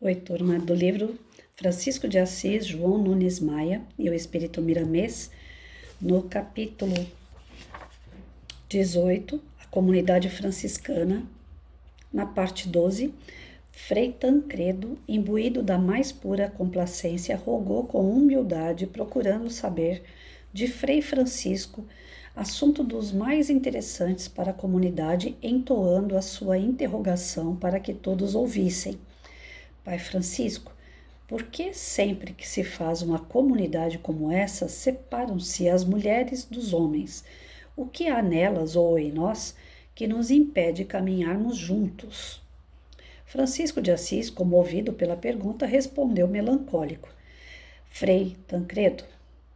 Oi, turma, do livro Francisco de Assis, João Nunes Maia e o Espírito Miramês, no capítulo 18, a comunidade franciscana, na parte 12, Frei Tancredo, imbuído da mais pura complacência, rogou com humildade, procurando saber de Frei Francisco assunto dos mais interessantes para a comunidade, entoando a sua interrogação para que todos ouvissem. Pai Francisco, por que sempre que se faz uma comunidade como essa, separam-se as mulheres dos homens? O que há nelas ou em nós que nos impede caminharmos juntos? Francisco de Assis, comovido pela pergunta, respondeu melancólico: Frei Tancredo,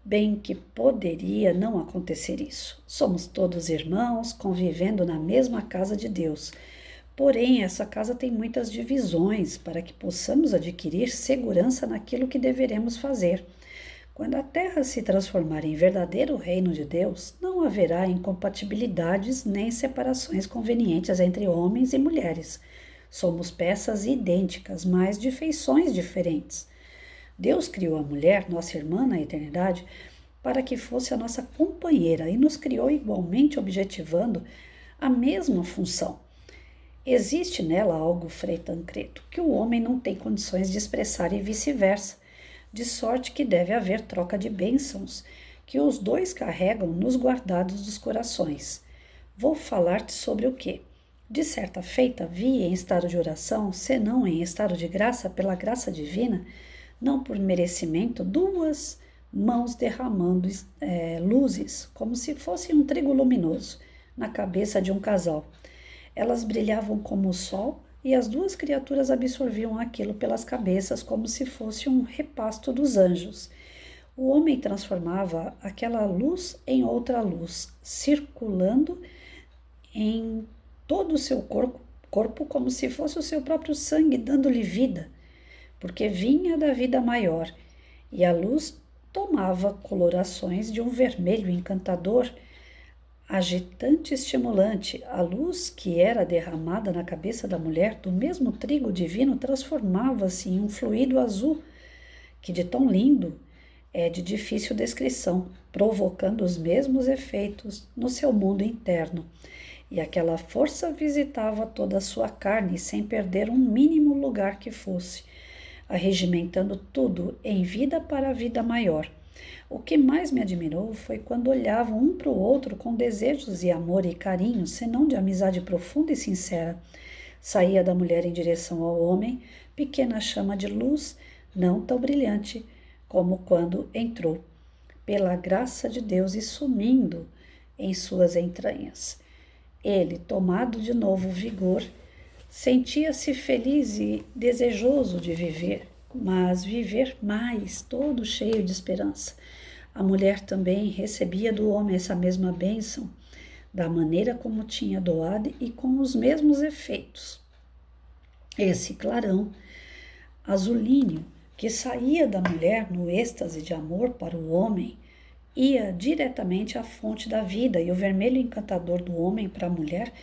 bem que poderia não acontecer isso. Somos todos irmãos, convivendo na mesma casa de Deus. Porém, essa casa tem muitas divisões para que possamos adquirir segurança naquilo que deveremos fazer. Quando a terra se transformar em verdadeiro reino de Deus, não haverá incompatibilidades nem separações convenientes entre homens e mulheres. Somos peças idênticas, mas de feições diferentes. Deus criou a mulher, nossa irmã na eternidade, para que fosse a nossa companheira e nos criou igualmente objetivando a mesma função. Existe nela algo, Frei Tancredo, que o homem não tem condições de expressar e vice-versa, de sorte que deve haver troca de bênçãos, que os dois carregam nos guardados dos corações. Vou falar-te sobre o que, de certa feita, vi em estado de oração, senão em estado de graça, pela graça divina, não por merecimento, duas mãos derramando luzes, como se fosse um trigo luminoso, na cabeça de um casal. Elas brilhavam como o sol e as duas criaturas absorviam aquilo pelas cabeças como se fosse um repasto dos anjos. O homem transformava aquela luz em outra luz, circulando em todo o seu corpo como se fosse o seu próprio sangue, dando-lhe vida, porque vinha da vida maior, e a luz tomava colorações de um vermelho encantador, agitante e estimulante. A luz que era derramada na cabeça da mulher do mesmo trigo divino transformava-se em um fluido azul que de tão lindo é de difícil descrição, provocando os mesmos efeitos no seu mundo interno. E aquela força visitava toda a sua carne sem perder um mínimo lugar que fosse, arregimentando tudo em vida para a vida maior. O que mais me admirou foi quando olhavam um para o outro com desejos e amor e carinho, senão de amizade profunda e sincera. Saía da mulher em direção ao homem, pequena chama de luz, não tão brilhante como quando entrou, pela graça de Deus e sumindo em suas entranhas. Ele, tomado de novo vigor, sentia-se feliz e desejoso de viver, mas viver mais, todo cheio de esperança. A mulher também recebia do homem essa mesma bênção, da maneira como tinha doado e com os mesmos efeitos. Esse clarão azulíneo que saía da mulher no êxtase de amor para o homem ia diretamente à fonte da vida, e o vermelho encantador do homem para a mulher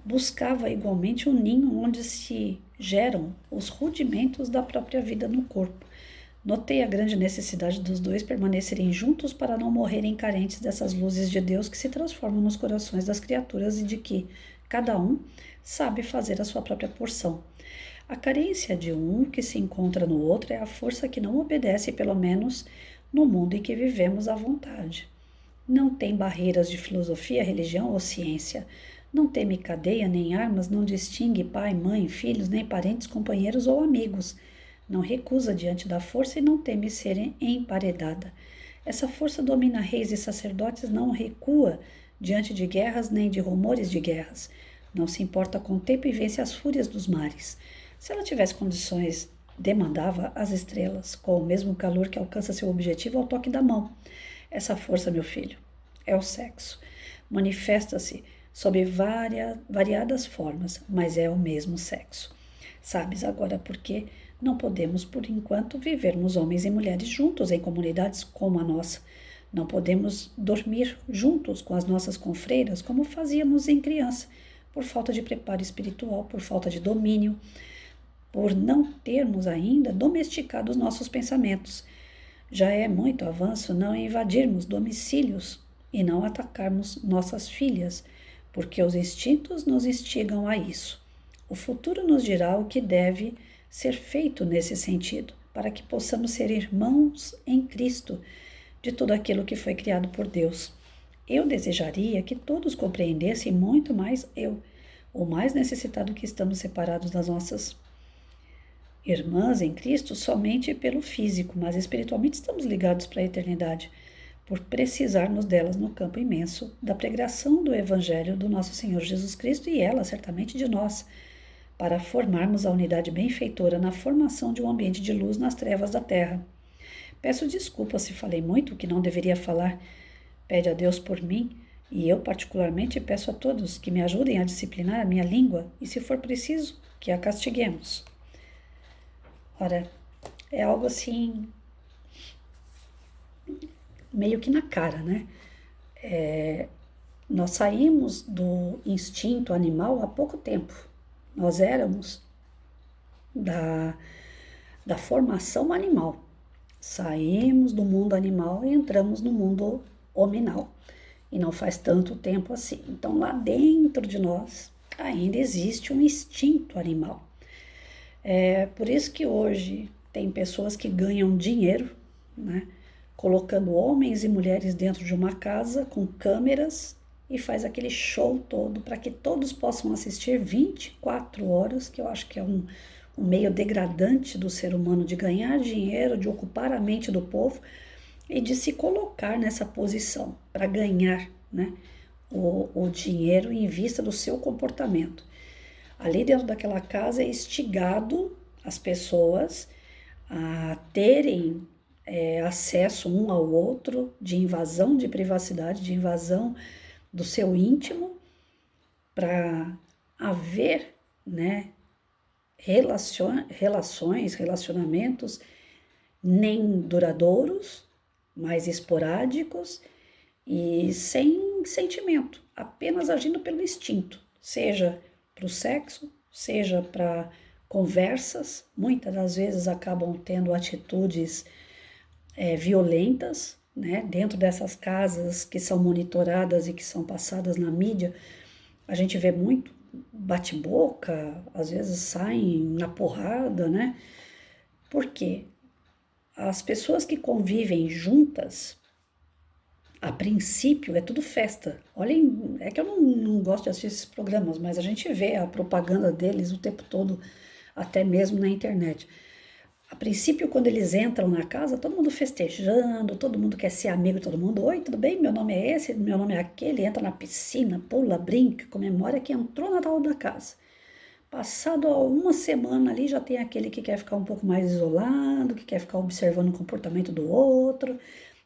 buscava igualmente um ninho onde se geram os rudimentos da própria vida no corpo. Notei a grande necessidade dos dois permanecerem juntos para não morrerem carentes dessas luzes de Deus que se transformam nos corações das criaturas e de que cada um sabe fazer a sua própria porção. A carência de um que se encontra no outro é a força que não obedece, pelo menos no mundo em que vivemos à vontade. Não tem barreiras de filosofia, religião ou ciência. Não teme cadeia nem armas, não distingue pai, mãe, filhos, nem parentes, companheiros ou amigos. Não recusa diante da força e não teme ser emparedada. Essa força domina reis e sacerdotes, não recua diante de guerras nem de rumores de guerras. Não se importa com o tempo e vence as fúrias dos mares. Se ela tivesse condições, demandava as estrelas, com o mesmo calor que alcança seu objetivo ao toque da mão. Essa força, meu filho, é o sexo. Manifesta-se sob variadas formas, mas é o mesmo sexo. Sabes agora por que não podemos, por enquanto, vivermos homens e mulheres juntos em comunidades como a nossa. Não podemos dormir juntos com as nossas confreiras como fazíamos em criança, por falta de preparo espiritual, por falta de domínio, por não termos ainda domesticado os nossos pensamentos. Já é muito avanço não invadirmos domicílios e não atacarmos nossas filhas, porque os instintos nos instigam a isso. O futuro nos dirá o que deve ser feito nesse sentido, para que possamos ser irmãos em Cristo de tudo aquilo que foi criado por Deus. Eu desejaria que todos compreendessem muito mais o mais necessitado que estamos separados das nossas irmãs em Cristo somente pelo físico, mas espiritualmente estamos ligados para a eternidade, por precisarmos delas no campo imenso da pregação do Evangelho do nosso Senhor Jesus Cristo e ela, certamente, de nós, para formarmos a unidade benfeitora na formação de um ambiente de luz nas trevas da terra. Peço desculpas se falei muito o que não deveria falar. Pede a Deus por mim, e eu particularmente peço a todos que me ajudem a disciplinar a minha língua e, se for preciso, que a castiguemos. Ora, é algo assim, meio que na cara, né? Nós saímos do instinto animal há pouco tempo. Nós éramos da formação animal. Saímos do mundo animal e entramos no mundo hominal. E não faz tanto tempo assim. Então, lá dentro de nós ainda existe um instinto animal. É por isso que hoje tem pessoas que ganham dinheiro, né, colocando homens e mulheres dentro de uma casa com câmeras e faz aquele show todo para que todos possam assistir 24 horas, que eu acho que é um meio degradante do ser humano de ganhar dinheiro, de ocupar a mente do povo e de se colocar nessa posição para ganhar, né, o dinheiro em vista do seu comportamento. Ali dentro daquela casa é instigado as pessoas a terem acesso um ao outro, de invasão de privacidade, de invasão do seu íntimo, para haver, né, relacionamentos nem duradouros, mais esporádicos e sem sentimento, apenas agindo pelo instinto, seja para o sexo, seja para conversas, muitas das vezes acabam tendo atitudes violentas, né? Dentro dessas casas que são monitoradas e que são passadas na mídia, a gente vê muito bate-boca, às vezes saem na porrada, né? Por quê? As pessoas que convivem juntas, a princípio é tudo festa. Olhem, é que eu não gosto de assistir esses programas, mas a gente vê a propaganda deles o tempo todo, até mesmo na internet. A princípio, quando eles entram na casa, todo mundo festejando, todo mundo quer ser amigo de todo mundo. Oi, tudo bem? Meu nome é esse, meu nome é aquele. Entra na piscina, pula, brinca, comemora que entrou na tal da casa. Passado uma semana ali, já tem aquele que quer ficar um pouco mais isolado, que quer ficar observando o comportamento do outro.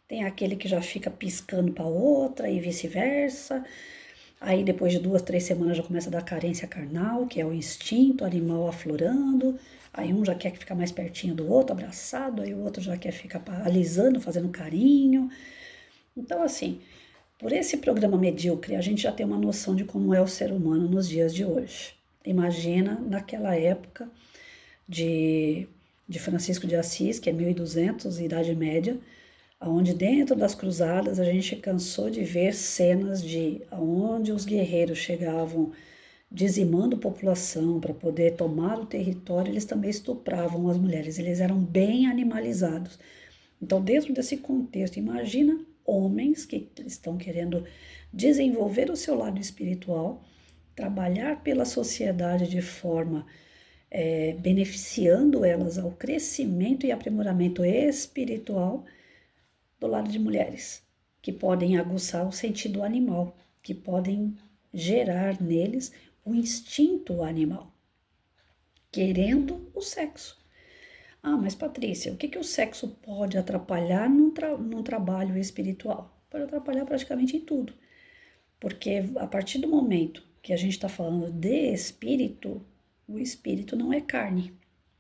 Tem aquele que já fica piscando para outra e vice-versa. Aí depois de 2, 3 semanas já começa a dar carência carnal, que é o instinto animal aflorando. Aí um já quer ficar mais pertinho do outro, abraçado, aí o outro já quer ficar alisando, fazendo carinho. Então, assim, por esse programa medíocre, a gente já tem uma noção de como é o ser humano nos dias de hoje. Imagina naquela época de Francisco de Assis, que é 1200, Idade Média, onde dentro das cruzadas a gente cansou de ver cenas de onde os guerreiros chegavam dizimando a população para poder tomar o território, eles também estupravam as mulheres, eles eram bem animalizados. Então, dentro desse contexto, imagina homens que estão querendo desenvolver o seu lado espiritual, trabalhar pela sociedade de forma beneficiando elas ao crescimento e aprimoramento espiritual, do lado de mulheres, que podem aguçar o sentido animal, que podem gerar neles o instinto animal, querendo o sexo. Ah, mas Patrícia, o que o sexo pode atrapalhar num trabalho espiritual? Pode atrapalhar praticamente em tudo, porque a partir do momento que a gente está falando de espírito, o espírito não é carne.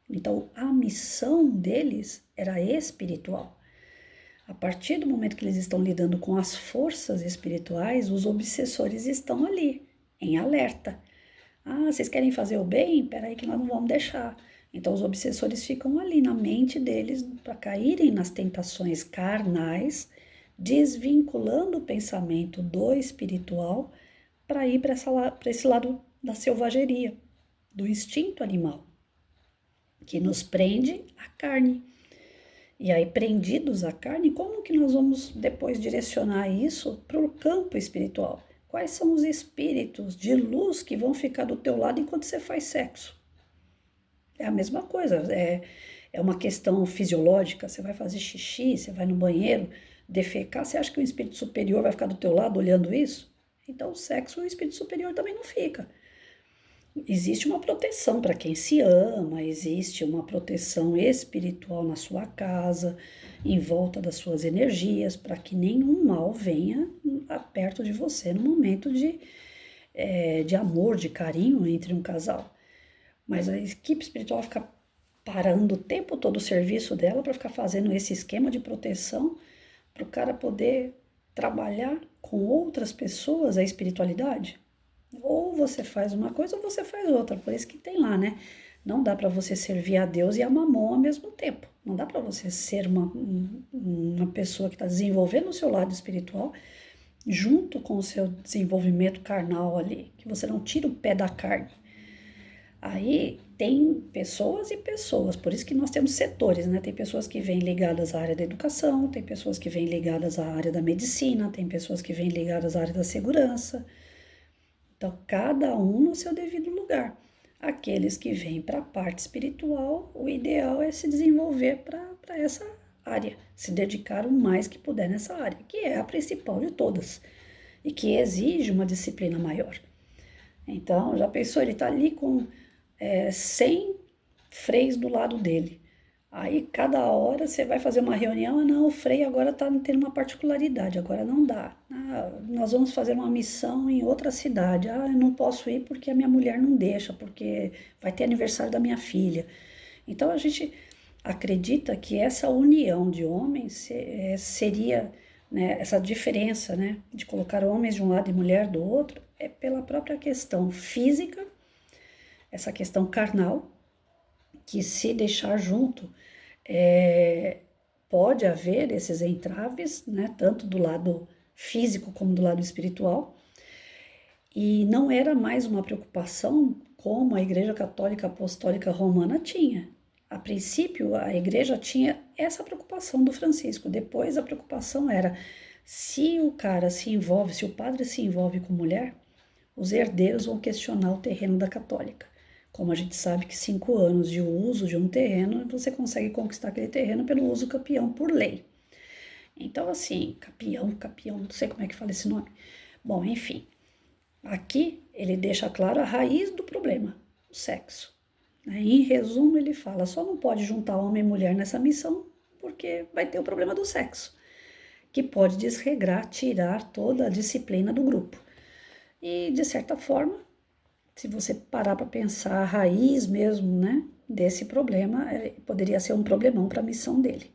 Então, a missão deles era espiritual. A partir do momento que eles estão lidando com as forças espirituais, os obsessores estão ali, em alerta. Ah, vocês querem fazer o bem? Peraí que nós não vamos deixar. Então, os obsessores ficam ali na mente deles para caírem nas tentações carnais, desvinculando o pensamento do espiritual para ir para esse lado da selvageria, do instinto animal, que nos prende à carne. E aí, prendidos à carne, como que nós vamos depois direcionar isso para o campo espiritual? Quais são os espíritos de luz que vão ficar do teu lado enquanto você faz sexo? É a mesma coisa, é uma questão fisiológica. Você vai fazer xixi, você vai no banheiro defecar, você acha que o espírito superior vai ficar do teu lado olhando isso? Então, o sexo, o espírito superior também não fica. Existe uma proteção para quem se ama, existe uma proteção espiritual na sua casa, em volta das suas energias, para que nenhum mal venha perto de você no momento de amor, de carinho entre um casal. Mas a equipe espiritual fica parando o tempo todo o serviço dela para ficar fazendo esse esquema de proteção para o cara poder trabalhar com outras pessoas a espiritualidade. Ou você faz uma coisa ou você faz outra, por isso que tem lá, né? Não dá para você servir a Deus e a Mamon ao mesmo tempo. Não dá para você ser uma pessoa que está desenvolvendo o seu lado espiritual junto com o seu desenvolvimento carnal ali, que você não tira o pé da carne. Aí tem pessoas e pessoas, por isso que nós temos setores, né? Tem pessoas que vêm ligadas à área da educação, tem pessoas que vêm ligadas à área da medicina, tem pessoas que vêm ligadas à área da segurança. Então, cada um no seu devido lugar. Aqueles que vêm para a parte espiritual, o ideal é se desenvolver para essa área, se dedicar o mais que puder nessa área, que é a principal de todas e que exige uma disciplina maior. Então, já pensou, ele está ali com 100 freios do lado dele. Aí, cada hora você vai fazer uma reunião, não, o freio agora está tendo uma particularidade, agora não dá. Nós vamos fazer uma missão em outra cidade. Eu não posso ir porque a minha mulher não deixa, porque vai ter aniversário da minha filha. Então, a gente acredita que essa união de homens seria, né, essa diferença, né, de colocar homens de um lado e mulher do outro, é pela própria questão física, essa questão carnal, que se deixar junto, pode haver esses entraves, né, tanto do lado físico como do lado espiritual, e não era mais uma preocupação como a Igreja Católica Apostólica Romana tinha. A princípio, a igreja tinha essa preocupação do Francisco, depois a preocupação era, se o cara se envolve, se o padre se envolve com mulher, os herdeiros vão questionar o terreno da católica. Como a gente sabe que 5 anos de uso de um terreno, você consegue conquistar aquele terreno pelo uso capião por lei. Então, assim, capião, não sei como é que fala esse nome. Bom, enfim, aqui ele deixa claro a raiz do problema, o sexo. Em resumo, ele fala, só não pode juntar homem e mulher nessa missão, porque vai ter o problema do sexo, que pode desregrar, tirar toda a disciplina do grupo. E, de certa forma, se você parar para pensar a raiz mesmo, né, desse problema, poderia ser um problemão para a missão dele.